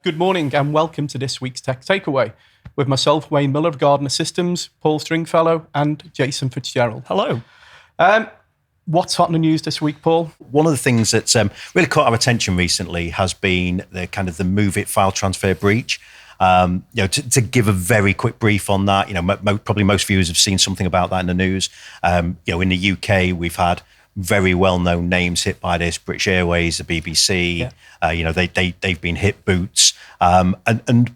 Good morning and welcome to this week's Tech Takeaway with myself, Wayne Miller of Gardner Systems, Paul Stringfellow and Jason Fitzgerald. Hello. What's hot in the news this week, Paul? One of the things that's really caught our attention recently has been the MOVEit file transfer breach. To give a very quick brief on that, probably most viewers have seen something about that in the news. In the UK, we've had very well-known names hit by this: British Airways, the BBC. Yeah. They've been hit, Boots, and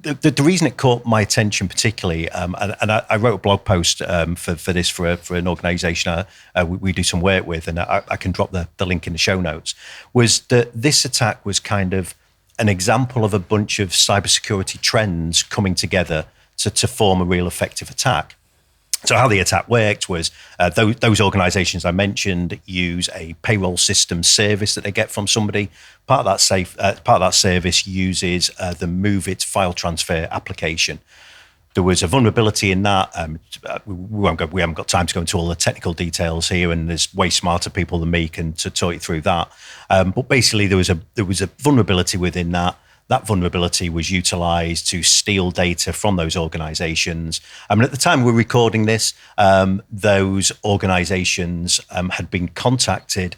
the reason it caught my attention particularly, and I wrote a blog post for an organisation we do some work with, and I can drop the link in the show notes, was that this attack was kind of an example of a bunch of cybersecurity trends coming together to form a real effective attack. So how the attack worked was those organisations I mentioned use a payroll system service that they get from somebody. Part of that service uses the MOVEit file transfer application. There was a vulnerability in that. We haven't got time to go into all the technical details here, and there's way smarter people than me to talk you through that. But basically, there was a vulnerability within that. That vulnerability was utilised to steal data from those organisations. At the time we're recording this, those organisations had been contacted.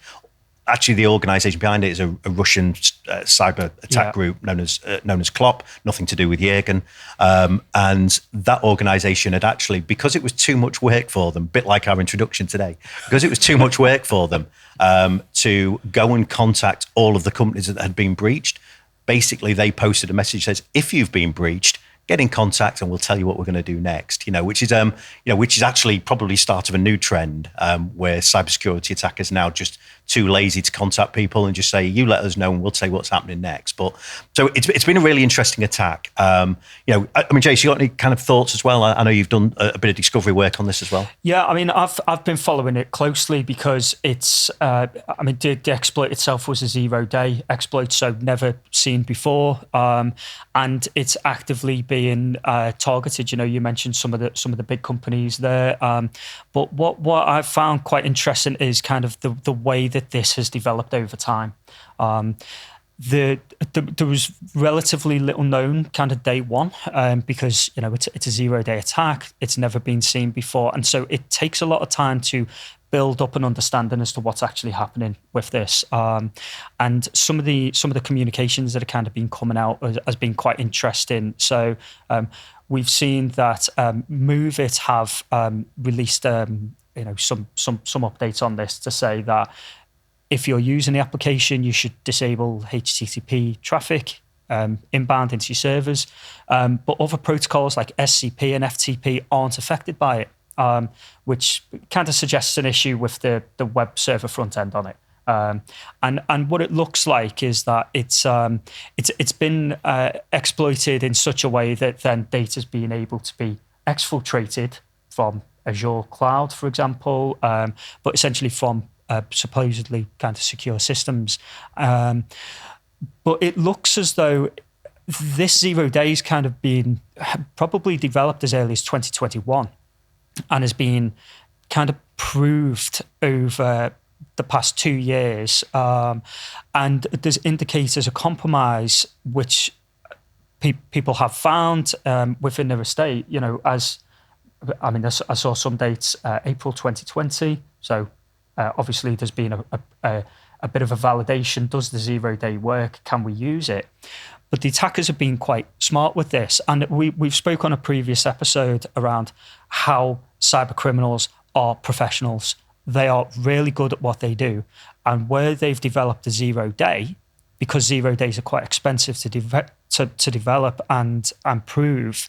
Actually, the organisation behind it is a Russian cyber attack group known as Klop, nothing to do with Jürgen. And that organisation had actually, because it was too much work for them, a bit like our introduction today, because it was too much work for them to go and contact all of the companies that had been breached. Basically, they posted a message that says, if you've been breached, get in contact and we'll tell you what we're going to do next. Which is actually probably start of a new trend where cybersecurity attackers now just too lazy to contact people and just say, you let us know and we'll tell you what's happening next. But so it's been a really interesting attack. Jace, you got any kind of thoughts as well? I know you've done a bit of discovery work on this as well. Yeah, I've been following it closely because it's, the exploit itself was a 0-day exploit, so never seen before. And it's actively being targeted. You mentioned some of the big companies there. But what I've found quite interesting is kind of the way that this has developed over time. There was relatively little known kind of day one because it's a 0-day attack. It's never been seen before, and so it takes a lot of time to build up an understanding as to what's actually happening with this. And some of the communications that are kind of been coming out has been quite interesting. So we've seen that MOVEit have released some updates on this to say that if you're using the application, you should disable HTTP traffic inbound into your servers. But other protocols like SCP and FTP aren't affected by it, which kind of suggests an issue with the web server front end on it. And what it looks like is that it's been exploited in such a way that then data's being able to be exfiltrated from Azure Cloud, for example, but essentially from supposedly kind of secure systems. But it looks as though this 0 days kind of been probably developed as early as 2021 and has been kind of proved over the past 2 years. And there's indicators of compromise which people have found within their estate, I saw some dates, April 2020. So obviously there's been a bit of a validation. Does the 0-day work? Can we use it? But the attackers have been quite smart with this. And we've spoke on a previous episode around how cyber criminals are professionals. They are really good at what they do. And where they've developed a 0-day, because 0 days are quite expensive to develop and prove,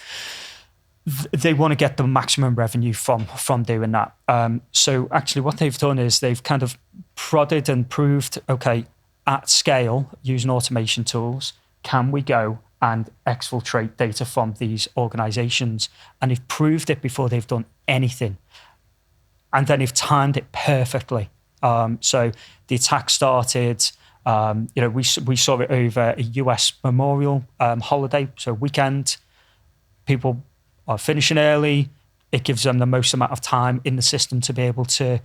they want to get the maximum revenue from doing that. So actually what they've done is they've kind of prodded and proved, okay, at scale, using automation tools, can we go and exfiltrate data from these organizations? And they've proved it before they've done anything. And then they've timed it perfectly. So the attack started, we saw it over a US Memorial holiday, so weekend. People are finishing early, it gives them the most amount of time in the system to be able to,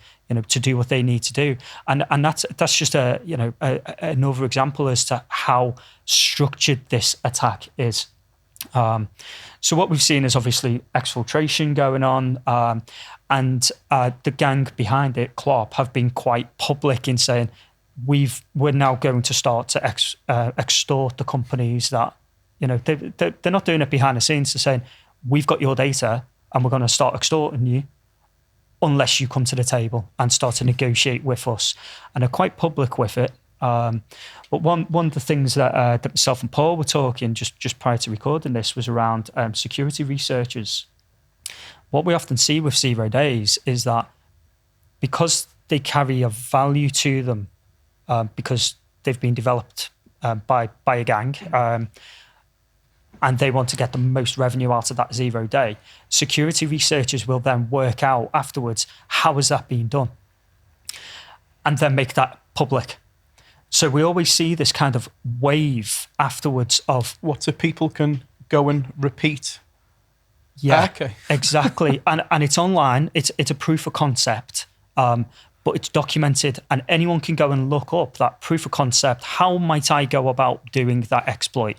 to do what they need to do. And that's just another example as to how structured this attack is. So what we've seen is obviously exfiltration going on, and the gang behind it, Klopp, have been quite public in saying we're now going to start to extort the companies that, they're not doing it behind the scenes. They're saying we've got your data and we're going to start extorting you unless you come to the table and start to negotiate with us. And they're quite public with it. But one of the things that myself and Paul were talking just prior to recording this was around security researchers. What we often see with 0 days is that because they carry a value to them, because they've been developed by a gang, and they want to get the most revenue out of that 0 day, security researchers will then work out afterwards, how has that been done? And then make that public. So we always see this kind of wave afterwards of... What, so people can go and repeat? Yeah, okay. Exactly. And it's online. It's a proof of concept, but it's documented, and anyone can go and look up that proof of concept. How might I go about doing that exploit?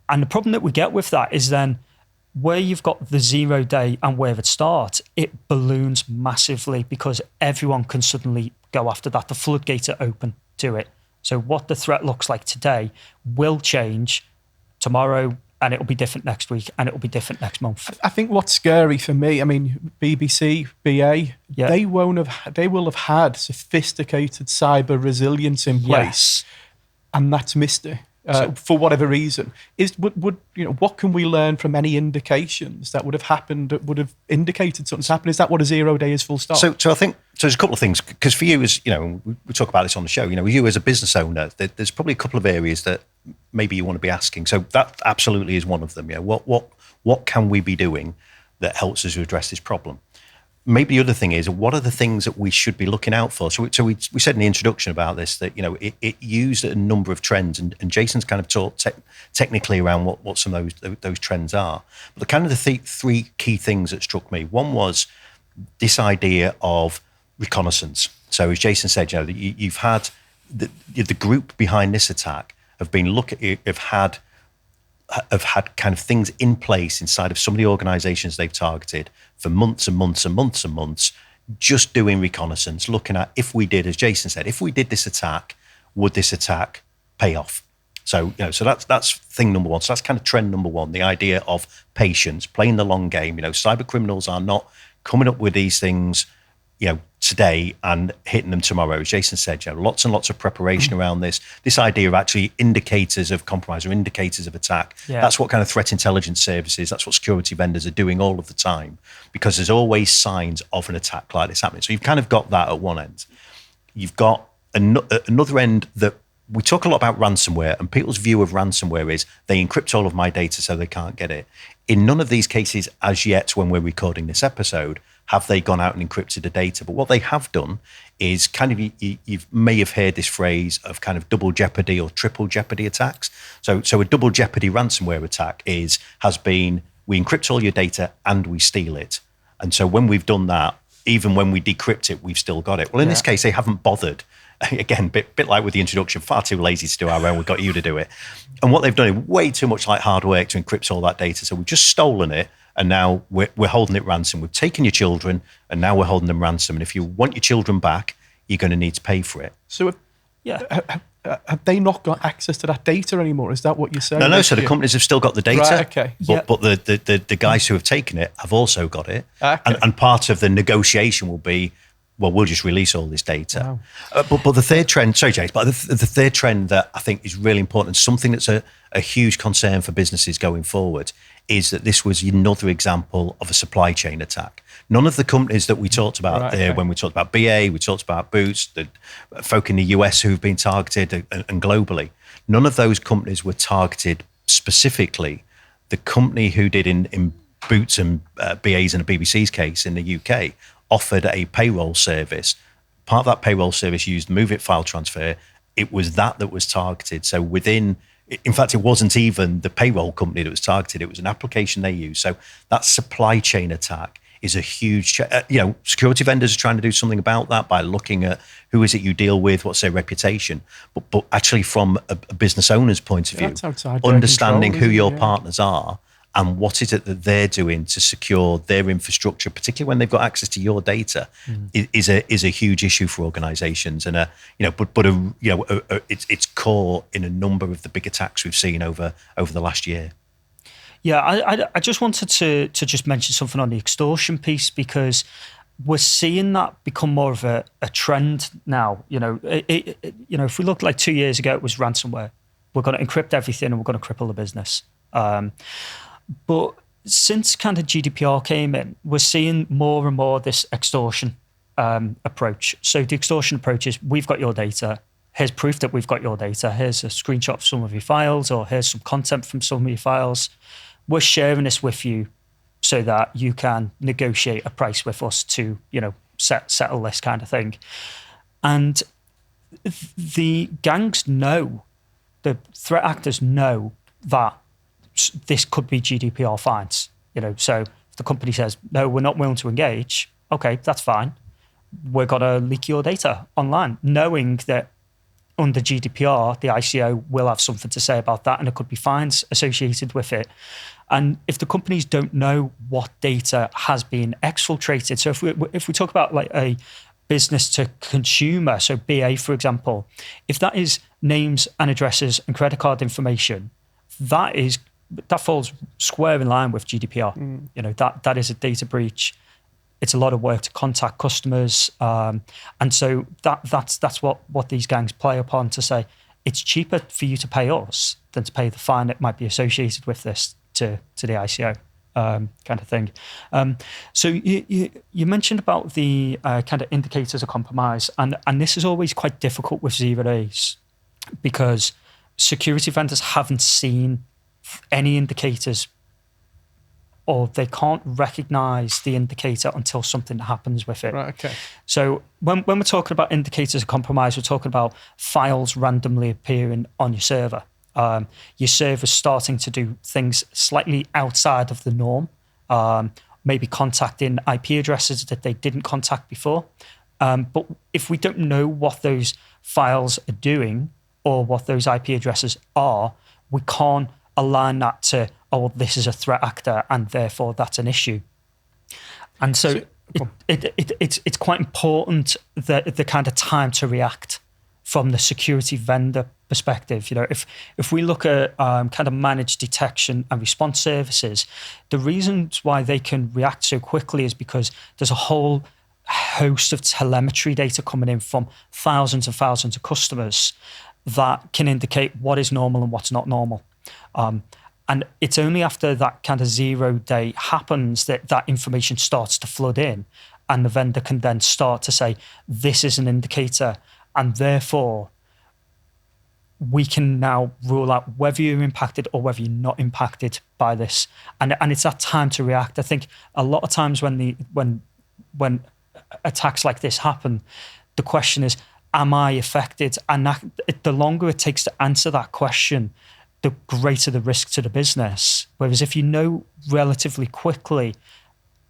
And the problem that we get with that is then where you've got the 0 day and where it starts, it balloons massively because everyone can suddenly go after that. The floodgates are open to it. So what the threat looks like today will change tomorrow, and it'll be different next week, and it'll be different next month. I think what's scary for me, BBC, BA, they will have had sophisticated cyber resilience in place, and that's missed it. For whatever reason, what can we learn from any indications that would have happened, that would have indicated something's happened? Is that what a 0 day is, full stop? So I think there's a couple of things, because for you, as we talk about this on the show, you as a business owner, there's probably a couple of areas that maybe you want to be asking. So that absolutely is one of them. What can we be doing that helps us to address this problem? Maybe the other thing is, what are the things that we should be looking out for? So we said in the introduction about this that it used a number of trends, and Jason's kind of talked technically around what some of those trends are. But the kind of the three key things that struck me. One was this idea of reconnaissance. So as Jason said, you've had the group behind this attack have had kind of things in place inside of some of the organizations they've targeted for months and months and months and months, just doing reconnaissance, looking at, if we did, as Jason said, if we did this attack, would this attack pay off? So, so that's thing number one. So that's kind of trend number one, the idea of patience, playing the long game. Cyber criminals are not coming up with these things, today and hitting them tomorrow. As Jason said, lots and lots of preparation around this idea of actually indicators of compromise or indicators of attack. Yeah. That's what kind of threat intelligence services, that's what security vendors are doing all of the time, because there's always signs of an attack like this happening. So you've kind of got that at one end. You've got another end that we talk a lot about ransomware, and people's view of ransomware is they encrypt all of my data so they can't get it. In none of these cases as yet, when we're recording this episode, have they gone out and encrypted the data. But what they have done is kind of, you may have heard this phrase of kind of double jeopardy or triple jeopardy attacks. So a double jeopardy ransomware attack has been, we encrypt all your data and we steal it. And so when we've done that, even when we decrypt it, we've still got it. Well, in this case, they haven't bothered. Again, bit like with the introduction, far too lazy to do our own. We've got you to do it. And what they've done is way too much like hard work to encrypt all that data. So we've just stolen it, and now we're holding it ransom. We've taken your children, and now we're holding them ransom. And if you want your children back, you're going to need to pay for it. So have they not got access to that data anymore? Is that what you're saying? No. So the companies have still got the data. Right, okay. But the guys who have taken it have also got it. Okay. And part of the negotiation will be, well, we'll just release all this data. Wow. But the third trend, sorry, James, but the third trend that I think is really important, something that's a huge concern for businesses going forward, is that this was another example of a supply chain attack. None of the companies that we talked about when we talked about BA, we talked about Boots, the folk in the US who've been targeted and globally, none of those companies were targeted specifically. The company who did in Boots and BA's and a BBC's case in the UK offered a payroll service. Part of that payroll service used MOVEit file transfer. It was that was targeted. So within In fact, it wasn't even the payroll company that was targeted. It was an application they used. So that supply chain attack is a huge, security vendors are trying to do something about that by looking at who is it you deal with, what's their reputation. But actually from a business owner's point of view, understanding who your partners are and what is it that they're doing to secure their infrastructure, particularly when they've got access to your data, is a huge issue for organisations, and it's core in a number of the big attacks we've seen over the last year. Yeah, I just wanted to just mention something on the extortion piece, because we're seeing that become more of a trend now. If we look like 2 years ago, it was ransomware. We're going to encrypt everything and we're going to cripple the business. But since kind of GDPR came in, we're seeing more and more this extortion approach. So the extortion approach is, we've got your data. Here's proof that we've got your data. Here's a screenshot of some of your files, or here's some content from some of your files. We're sharing this with you so that you can negotiate a price with us to, settle this kind of thing. And the gangs know, the threat actors know that this could be GDPR fines. So if the company says, no, we're not willing to engage, okay, that's fine. We're going to leak your data online, knowing that under GDPR, the ICO will have something to say about that, and it could be fines associated with it. And if the companies don't know what data has been exfiltrated, so if we talk about like a business to consumer, so BA, for example, if that is names and addresses and credit card information, that falls square in line with GDPR. That is a data breach. It's a lot of work to contact customers, and so that's what these gangs play upon, to say it's cheaper for you to pay us than to pay the fine that might be associated with this to the ICO kind of thing. So you mentioned about the kind of indicators of compromise, and this is always quite difficult with 0 days, because security vendors haven't seen any indicators, or they can't recognize the indicator until something happens with it. Right, okay. So when we're talking about indicators of compromise, we're talking about files randomly appearing on your server. Your server's starting to do things slightly outside of the norm, maybe contacting IP addresses that they didn't contact before. But if we don't know what those files are doing or what those IP addresses are, we can't align that to, this is a threat actor and therefore that's an issue. And so it's quite important that the kind of time to react from the security vendor perspective. If we look at kind of managed detection and response services, the reasons why they can react so quickly is because there's a whole host of telemetry data coming in from thousands and thousands of customers that can indicate what is normal and what's not normal. And it's only after that kind of 0 day happens that information starts to flood in, and the vendor can then start to say, this is an indicator, and therefore we can now rule out whether you're impacted or whether you're not impacted by this. And it's that time to react. I think a lot of times when attacks like this happen, the question is, am I affected? And the longer it takes to answer that question, the greater the risk to the business. Whereas if you know relatively quickly,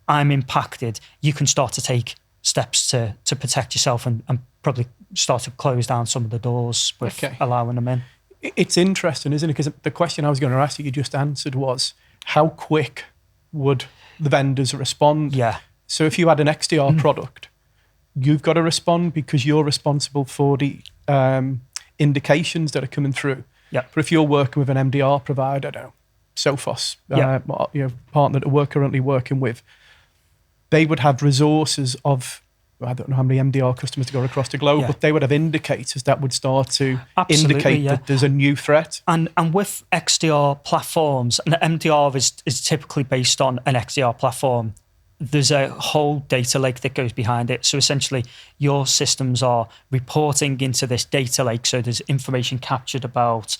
I'm impacted, you can start to take steps to protect yourself and probably start to close down some of the doors with allowing them in. It's interesting, isn't it? Because the question I was going to ask you just answered was, how quick would the vendors respond? Yeah. So if you had an XDR product, you've got to respond because you're responsible for the indications that are coming through. Yeah. But if you're working with an MDR provider, I don't know, Sophos, partner that we're currently working with, they would have resources of, I don't know how many MDR customers to go across the globe, but they would have indicators that would start to indicate that there's a new threat. And with XDR platforms, and MDR is typically based on an XDR platform, there's a whole data lake that goes behind it. So essentially, your systems are reporting into this data lake. So there's information captured about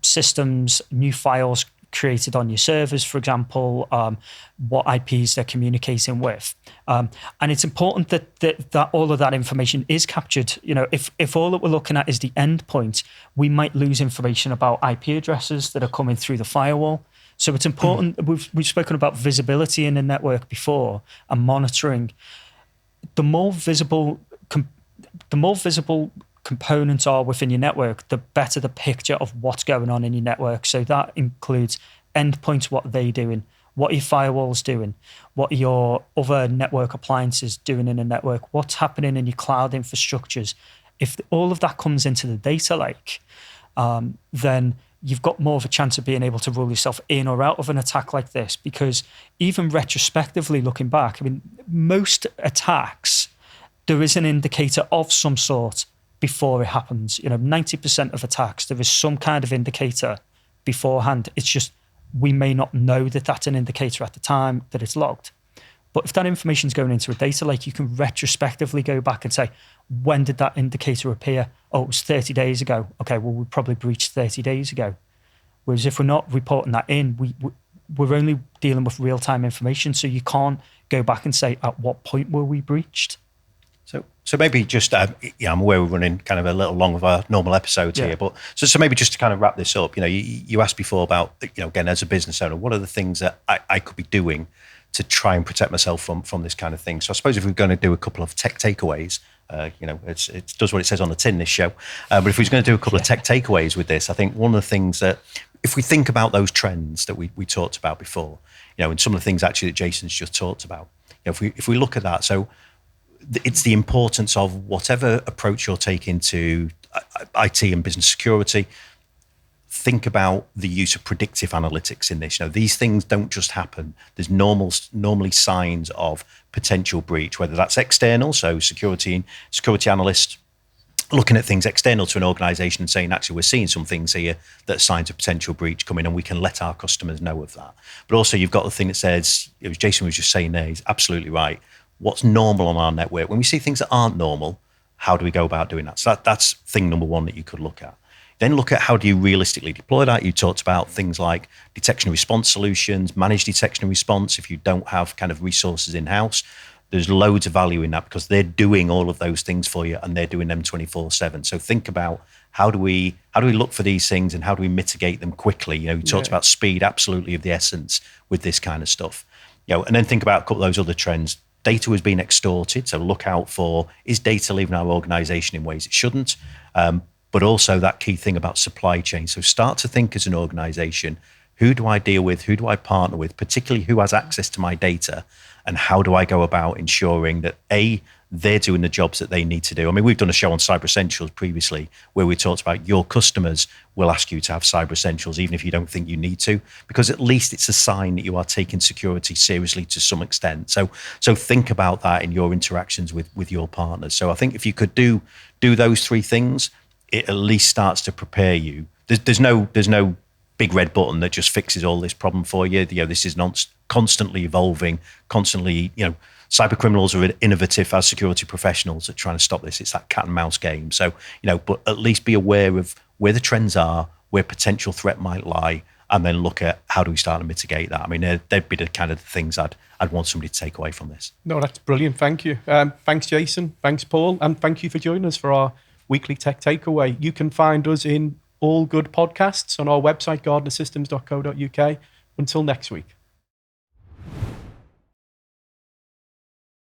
systems, new files created on your servers, for example, what IPs they're communicating with. And it's important that all of that information is captured. If all that we're looking at is the endpoint, we might lose information about IP addresses that are coming through the firewall. So it's important. We've spoken about visibility in the network before and monitoring. The more visible components are within your network, the better the picture of what's going on in your network. So that includes endpoints, what they're doing, what are your firewalls doing, what are your other network appliances doing in the network, what's happening in your cloud infrastructures. If all of that comes into the data lake, then you've got more of a chance of being able to rule yourself in or out of an attack like this. Because even retrospectively looking back, most attacks, there is an indicator of some sort before it happens. 90% of attacks, there is some kind of indicator beforehand. It's just we may not know that that's an indicator at the time that it's logged. But if that information is going into a data lake, you can retrospectively go back and say, when did that indicator appear? Oh, it was 30 days ago. Okay, well, we probably breached 30 days ago. Whereas if we're not reporting that in, we're only dealing with real-time information. So you can't go back and say, at what point were we breached? So maybe just, I'm aware we're running kind of a little long with our normal episodes here, but so maybe just to kind of wrap this up, you asked before about, again, as a business owner, what are the things that I could be doing to try and protect myself from this kind of thing? So I suppose if we're going to do a couple of tech takeaways, it does what it says on the tin, this show. But if we're going to do a couple of tech takeaways with this, I think one of the things that, if we think about those trends that we talked about before, and some of the things actually that Jason's just talked about, if we look at that, so it's the importance of whatever approach you're taking to IT and business security. Think about the use of predictive analytics in this. These things don't just happen. There's normally signs of potential breach, whether that's external, so security analysts looking at things external to an organization and saying, actually, we're seeing some things here that are signs of potential breach coming, and we can let our customers know of that. But also you've got the thing that says, Jason was just saying there, he's absolutely right. What's normal on our network? When we see things that aren't normal, how do we go about doing that? So that's thing number one that you could look at. Then look at how do you realistically deploy that. You talked about things like detection and response solutions, managed detection and response. If you don't have kind of resources in-house, there's loads of value in that because they're doing all of those things for you and they're doing them 24/7. So think about how do we look for these things and how do we mitigate them quickly? You talked about speed, absolutely of the essence with this kind of stuff. And then think about a couple of those other trends. Data has been extorted, so look out for, is data leaving our organization in ways it shouldn't? But also that key thing about supply chain. So start to think as an organization, who do I deal with? Who do I partner with? Particularly who has access to my data? And how do I go about ensuring that they're doing the jobs that they need to do? We've done a show on Cyber Essentials previously where we talked about your customers will ask you to have Cyber Essentials even if you don't think you need to, because at least it's a sign that you are taking security seriously to some extent. So think about that in your interactions with your partners. So I think if you could do those three things, it at least starts to prepare you. There's no big red button that just fixes all this problem for you. This is constantly evolving, constantly, cyber criminals are innovative as security professionals at trying to stop this. It's that cat and mouse game. So, but at least be aware of where the trends are, where potential threat might lie, and then look at how do we start to mitigate that. They'd be the kind of things I'd want somebody to take away from this. No, that's brilliant. Thank you. Thanks, Jason. Thanks, Paul. And thank you for joining us for our weekly tech takeaway. You can find us in all good podcasts on our website, gardnersystems.co.uk. Until next week.